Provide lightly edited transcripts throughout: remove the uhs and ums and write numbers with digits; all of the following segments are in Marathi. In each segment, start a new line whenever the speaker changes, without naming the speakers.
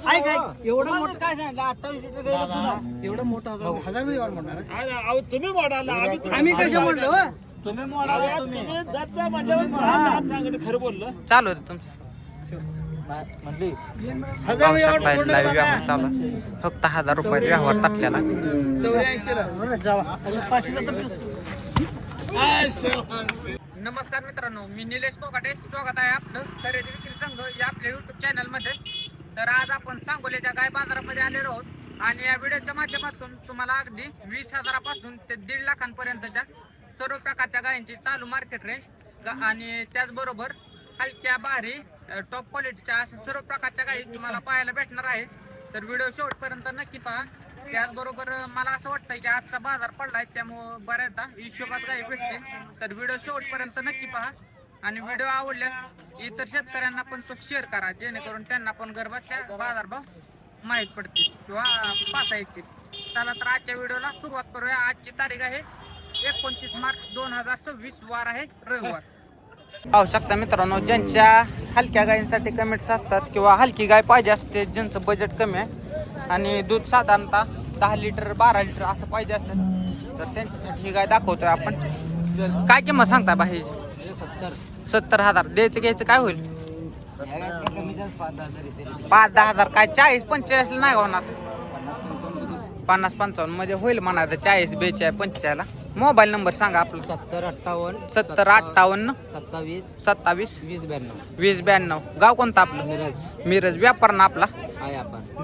एवढं मोठं काय सांगितलं 28 लिटर एवढं मोठं हजार व्यवहार म्हणणार
तुम्ही मोडाला
आम्ही कसं म्हणलो
तुम्ही मोडाला तुम्ही जाता म्हणल्यावर सांगितलं खरं बोललं.
चालू होतं तुमचं
म्हणली
पाहू शकताय लाईव्ह व्यवहार चालू आहे. फक्त 1000 रुपये व्यवहार टाकलेला
84 ला जावा 500
नमस्कार मित्रांनो, मी निलेश पोकाटे. स्वागत आहे आपलं खरेदी विक्री संघ या आपल्या युट्यूब चॅनल मध्ये. तर आज आपण सांगोल्याच्या गाय बाजारामध्ये आलेलो आहोत आणि या व्हिडिओच्या माध्यमातून तुम्हाला अगदी 20,000पासून ते 1.5 लाखांपर्यंतच्या सर्व प्रकारच्या गायींची चालू मार्केट रेंज आणि त्याचबरोबर हलक्या भारी टॉप क्वालिटीच्या अशा सर्व प्रकारच्या गायी तुम्हाला पाहायला भेटणार आहे. तर व्हिडिओ शेवटपर्यंत नक्की पहा. त्याचबरोबर मला असं वाटतं की आजचा बाजार पडलाय त्यामुळं बऱ्याचदा हिशोबात गायी भेटते. तर व्हिडिओ शेवटपर्यंत नक्की पहा आणि व्हिडिओ आवडल्यास इतर शेतकऱ्यांना पण तो शेअर करा, जेणेकरून त्यांना पण घरबसल्या बाजारभाव माहीत पडतील किंवा पाहता येतील. चला तर आजच्या व्हिडिओला सुरुवात करूया. आजची तारीख आहे 29 मार्च 2026, वार आहे रविवार. पाहू शकता मित्रांनो, ज्यांच्या हलक्या गायींसाठी कमेंट्स असतात किंवा हलकी गाय पाहिजे असते, ज्यांचं बजेट कमी आहे आणि दूध साधारणतः 10 लिटर 12 लिटर असं पाहिजे असेल तर त्यांच्यासाठी ही गाय दाखवतोय आपण. काय किंमत सांगता बाहेरची? 70,000 द्यायचं घ्यायचं काय होईल? 5-10 हजार काय 40-45 नाही होणार. 50-55 म्हणजे होईल म्हणा 40-42-45. मोबाईल नंबर सांगा आपला. 70-58 27 20-92. गाव कोणतं आपलं? मिरज. व्यापार ना आपला.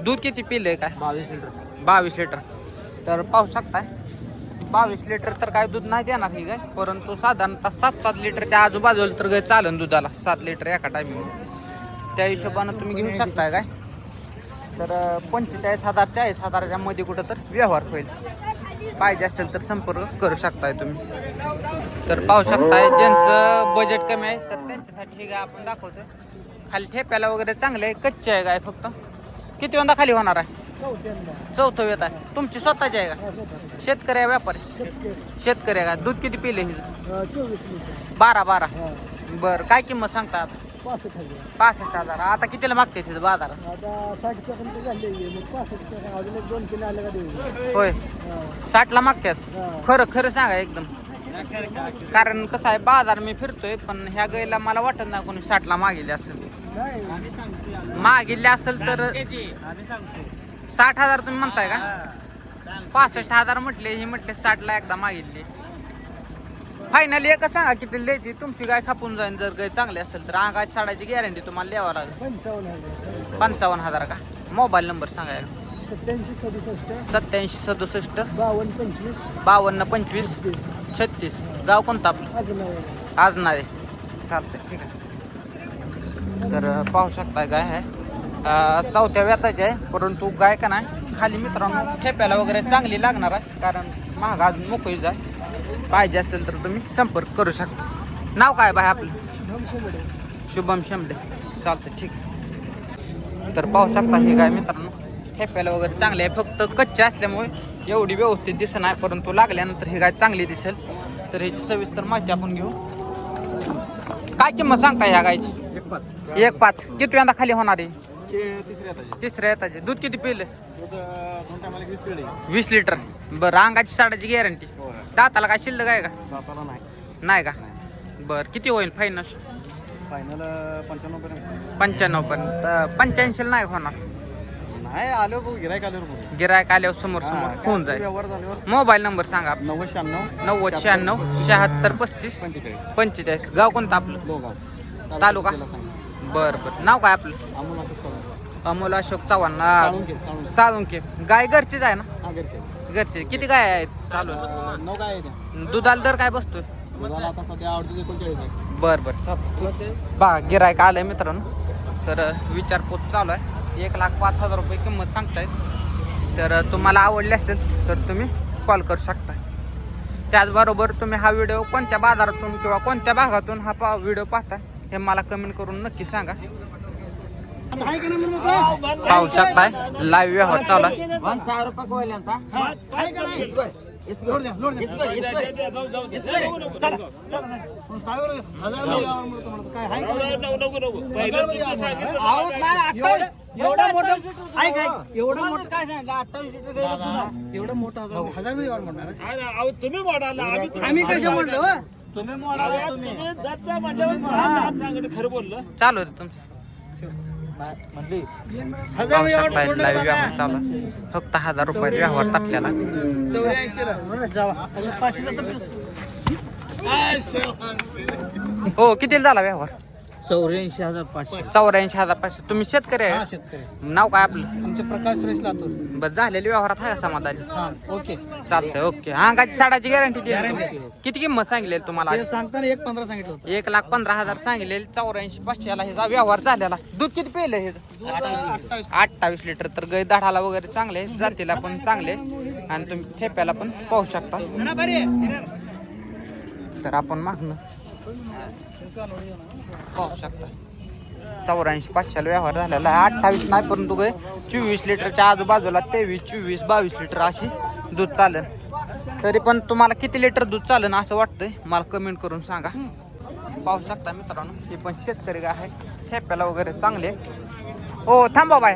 दूध किती पिले काय? 22 लिटर. तर पाहू शकताय 22 लिटर तर काय दूध नाही देणार ही गाय, परंतु साधारणतः 7-7 लिटरच्या आजूबाजूला तर गाय चालन दुधाला. 7 लिटर एका टायमिंग त्या हिशोबानं तुम्ही घेऊ शकताय काय. तर 45,000 40,000च्या मध्ये कुठं तर व्यवहार होईल. पाहिजे असेल तर संपर्क करू शकताय तुम्ही. तर पाहू शकताय ज्यांचं बजेट कमी आहे तर त्यांच्यासाठी ही गाय आपण दाखवतोय. खाली ठेप्याला वगैरे चांगले आहे. कच्चे आहे गाय. फक्त किती वंदा खाली होणार आहे? चौथं येत आहे. तुमची स्वतःची आहे का? शेतकरी आहे व्यापारी? शेतकरी आहे का? दूध किती पिले? 12. बरं, काय किंमत सांगता? 65,000. आता कितीला मागते तिथं बाजारात? होय 60ला मागतात. खरं सांगा एकदम, कारण कसं आहे बाजार मी फिरतोय पण ह्या गायला मला वाटत नाही कोणी 60ला मागितले असेल. मागितले असेल तर 60,000 तुम्ही म्हणताय का? 65,000 म्हटले, ही म्हटले 60ला एकदा मागितली. फायनली एकच सांगा किती द्यायची. तुमची गाय खापून जाईल जर गाय चांगली असेल तर. गाय साडाची गॅरंटी तुम्हाला द्यावं लागेल. 55,000 का? मोबाईल नंबर सांगा. 87 67 52 25 36. गाव कोणतं आपलं? आज नाही चालतंय, ठीक आहे. तर पाहू शकता गाय आहे चौथ्या व्याताची आहे, परंतु गाय का नाही खाली मित्रांनो ठेप्याला वगैरे चांगली लागणार आहे, कारण महाग अजून मोकळीच आहे. पाहिजे असेल तर तुम्ही संपर्क करू शकता. नाव काय बाय आपलं? शुभम शेंबडे. चालतं, ठीक आहे. तर पाहू शकता ही गाय मित्रांनो ठेप्याला वगैरे चांगली आहे. फक्त कच्चे असल्यामुळे एवढी व्यवस्थित दिसत नाही, परंतु लागल्यानंतर ही गाय चांगली दिसेल. तर ह्याची सविस्तर माहिती आपण घेऊ. काय किंमत सांगता ह्या गायची? 1.5. किती यंदा खाली होणार आहे? तिसऱ्या येताचे. दूध किती पिले? 20 लिटर. बरं, अंगाची साडाची गॅरंटी. दाताला काय शिल्लक आहे का? नाही का? बरं, किती होईल फायनल? 95 पर्यंत. 85 नाही होणार? गिरायक आल्यावर समोर होऊन जाईल. मोबाईल नंबर सांगा. 90 96 76 35 45. गाव कोणतं आपलं? तालुका? बरं. नाव काय आपलं? अमोल अशोक चव्हाण. साळुंके. गाय घरचीच आहे ना? घरची. किती गाय आहेत चालू?
9 गाय.
दुधाला दर काय बसतोय? बरं चालतं. बा गिरायक आलंय मित्रांनो. तर विचारपूस चालू आहे. 1,05,000 रुपये किंमत सांगतायत. तर तुम्हाला आवडली असेल तर तुम्ही कॉल करू शकता. त्याचबरोबर तुम्ही हा व्हिडिओ कोणत्या बाजारातून किंवा कोणत्या भागातून हा व्हिडिओ पाहता हे मला कमेंट करून नक्की सांगा. पाहू शकताय लाईव्ह व्यवहार चालू आहे.
लोड द्या, लोड द्या.
जाऊ दे.
चला,
नको, नको,
चला,
नको.
चला, नाही. पण साहेब, 1000 मध्ये यावर म्हणतो म्हणतो. काय आहे का?
नको. पहिलं तुझं सांगितलं
अहो,
मला
नाही,
काय.
एवढं मोठं आहे काय? एवढं मोठं काय सांगितलं? 28 लिटर गाय दूध. एवढं मोठं 1000 मध्ये यावर म्हणणार आहे?
हा ना, अहो, तुम्ही मोडाला
आम्ही कशा म्हणलो हो?
तुम्ही मोडाला तुम्ही जातचा म्हणल्यावर मला नाद सांगितलं खरं बोललं.
चालू होतं तुमचं
1000
पाहू
यावर
शकता
सोडलं
लाईव्ह
बघा.
व्यवहार चालू आहे. फक्त 1000 रुपये व्यवहार टाकलेला
84 ला. जावा. अजून 500 चा तर-
हो कितीला झाला व्यवहार
84,500.
84,500 तुम्ही शेतकरी
हा,
आहे
शेतकरी.
नाव काय आपलं
आमचे प्रकाश सुरेश लातूर.
बस झालेल्या व्यवहारात आहे का समाधानी
हा, ओके.
चालतंय ओके अंगाची साडाची गॅरंटी दिली
Guarantee.
किती किंमत सांगितलेली तुम्हाला
ते सांगताना 1.15 सांगितलं होतं.
1,15,000 सांगितलेली 84,500 ला ह्याचा व्यवहार झालेला दूध किती पेलं हे 28 लिटर तर गाय दाढाला वगैरे चांगले जातीला पण चांगले आणि तुम्ही ठेप्याला पण पाहू शकता
ना, बरी आहे.
तर आपण मागणं पाहू शकता 84,500 व्यवहार झालेला आहे 28 नाही परंतु गाय 24 लिटरच्या आजूबाजूला 23, 24, 22 लिटर अशी दूध चालेल तरी पण तुम्हाला किती लिटर दूध चालेल असं वाटतंय मला कमेंट करून सांगा पाहू शकता मित्रांनो हे पण शेतकरी गाय आहे ठेप्याला वगैरे चांगले हो थांबा बाय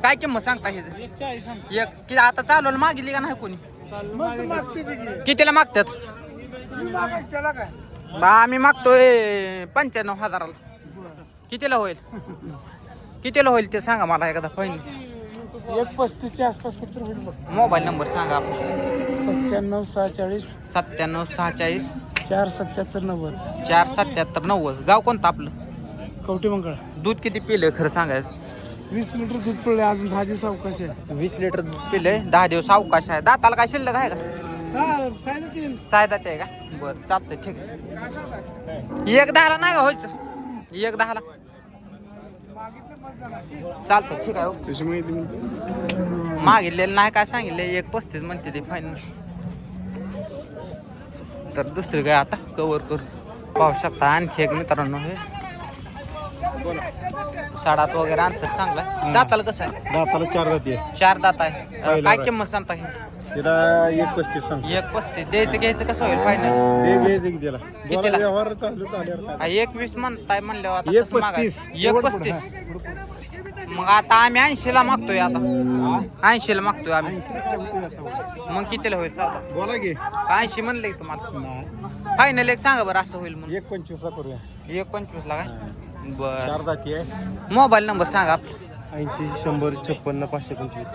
काय किंमत सांगता हे एक की आता चालवलं मागितली का नाही कोणी कितीला मागतात बा आम्ही मागतोय 95,000 कितीला होईल ते सांगा मला एखादा फाईन
1.35 च्या आसपास कुठं होईल बघ.
मोबाईल नंबर सांगा आपला
97
97 46
477
477 गाव कोणतं आपलं
कवटे मंगळ.
दूध किती पिलंय खरं सांगायचं
20 लिटर दूध पडले अजून 10 दिवस अवकाश आहे.
20 लिटर दूध पिलंय 10 दिवस अवकाश आहे दाताला काय शिल्लक आहे का सायदात आहे का बरं चालतंय ठीक आहे 1.10 नाही का व्हायचं 1.10 चालतं ठीक आहे ओके. मागितलेलं नाही काय सांगितलं 1.35 म्हणते ते फायनल तर दुसरी काय आता कव्हर करू पाहू शकता आणखी एक मित्रांनो हे साडात वगैरे अंतर चांगला आहे. दाताला कसं आहे
दाताला 4 जाती आहे
4 दात आहे काय किंमत सांगता हे
तिला 1.35 सांग
1.35 द्यायचं घ्यायचं कसं होईल फायनल
दे घ्यायचं की त्याला
कितीला?
बोला व्यवहार चालू झाल्यावर काय
21 म्हणताय म्हणल्यावर आता
1.35.
कसं मागायचं? 1.35 मग आता आम्ही 80 ला मागतोय आता 80 ला मागतोय आम्ही
काय होतंय असं?
मग कितीला होईल सांगा
बोला की
80 म्हणले तुम्हाला फायनल एक सांगा बरं असं होईल म्हणून
1.25 ला करूया
1.25 ला काय बर
4 जाती आहे
मोबाईल नंबर सांगा आपला
80 100 56 525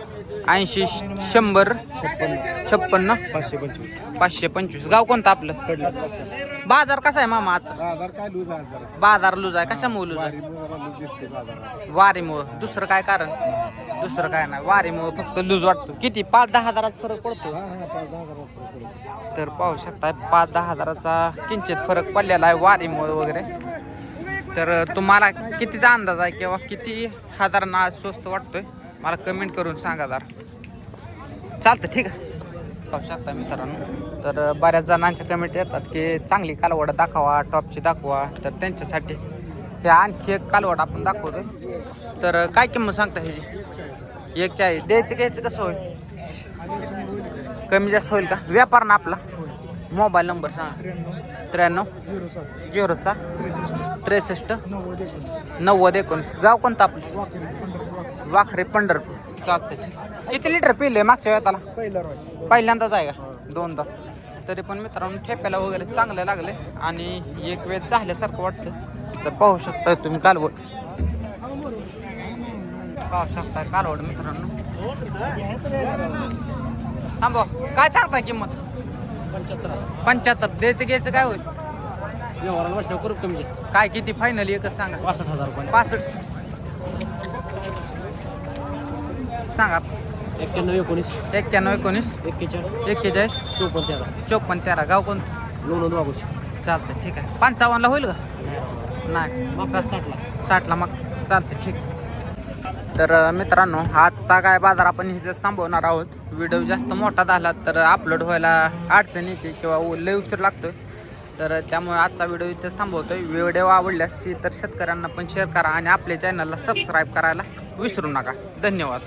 80 100 56
525
525 गाव कोणतं आपलं बाजार कसा आहे मामा आजचा
बाजार काय लूज आहे जरा
बाजार लूज आहे कशामुळे लूज आहे
जरा लूज दिसते बाजारात
वारीमुळं दुसरं काय कारण दुसरं काय नाही वारीमुळं फक्त लूज वाटतो किती 5-10 हजारात फरक पडतो
हा 5-10
तर पाहू शकता 5-10 हजाराचा किंचित फरक पडलेला आहे वारीमुळे वगैरे तर तुम्हाला कितीचा अंदाज आहे किंवा किती हजारांना स्वस्त वाटतोय मला कमेंट करून सांगा जरा चालतं ठीक आहे पाहू शकता मित्रांनो तर बऱ्याच जणांच्या कमेंट येतात की चांगली कालवड दाखवा टॉपची दाखवा तर त्यांच्यासाठी हे आणखी एक कालवड आपण दाखवतोय तर काय किंमत सांगता ह्याची 1.40 द्यायचं घ्यायचं कसं होईल कमी जास्त होईल का व्यापार ना आपला मोबाईल नंबर सांगा 93 07 63 90 19 गाव कोणतं आपलं वाखरे पंढरपूर चालतं किती लिटर पिले मागच्या वेळाला पहिल्यांदाच आहे का 2दा तरी पण मित्रांनो ठेप्याला वगैरे चांगलं लागले आणि एक वेळ झाल्यासारखं वाटतं तर पाहू शकता तुम्ही कालवड पाहू शकता कालवड मित्रांनो थांबा काय सांगताय किंमत 75 द्यायचं घ्यायचं काय होईल
व्यवहाराला बसल्यावर करू कमी जास्त.
काय किती फायनल एकच सांगा
65,000 रुपये.
65 सांगा
91
91
19
41
41
54 13 गाव कोणतं
लोणंद वाघोशी.
चालतं ठीक आहे 55 ला होईल का नाही
मागचा 60 ला.
60 ला मग चालतं ठीक तर मित्रांनो आजचा काय बाजार आपण इथे थांबवणार आहोत व्हिडिओ जास्त मोठा झाला तर अपलोड व्हायला अडचण येते किंवा लय उशीर लागतोय तर त्यामुळे आजचा व्हिडिओ इथे थांबवतोय व्हिडिओ आवडल्यास तर शेतकऱ्यांना पण शेअर करा आणि आपल्या चॅनलला सबस्क्राईब करायला विसरू नका धन्यवाद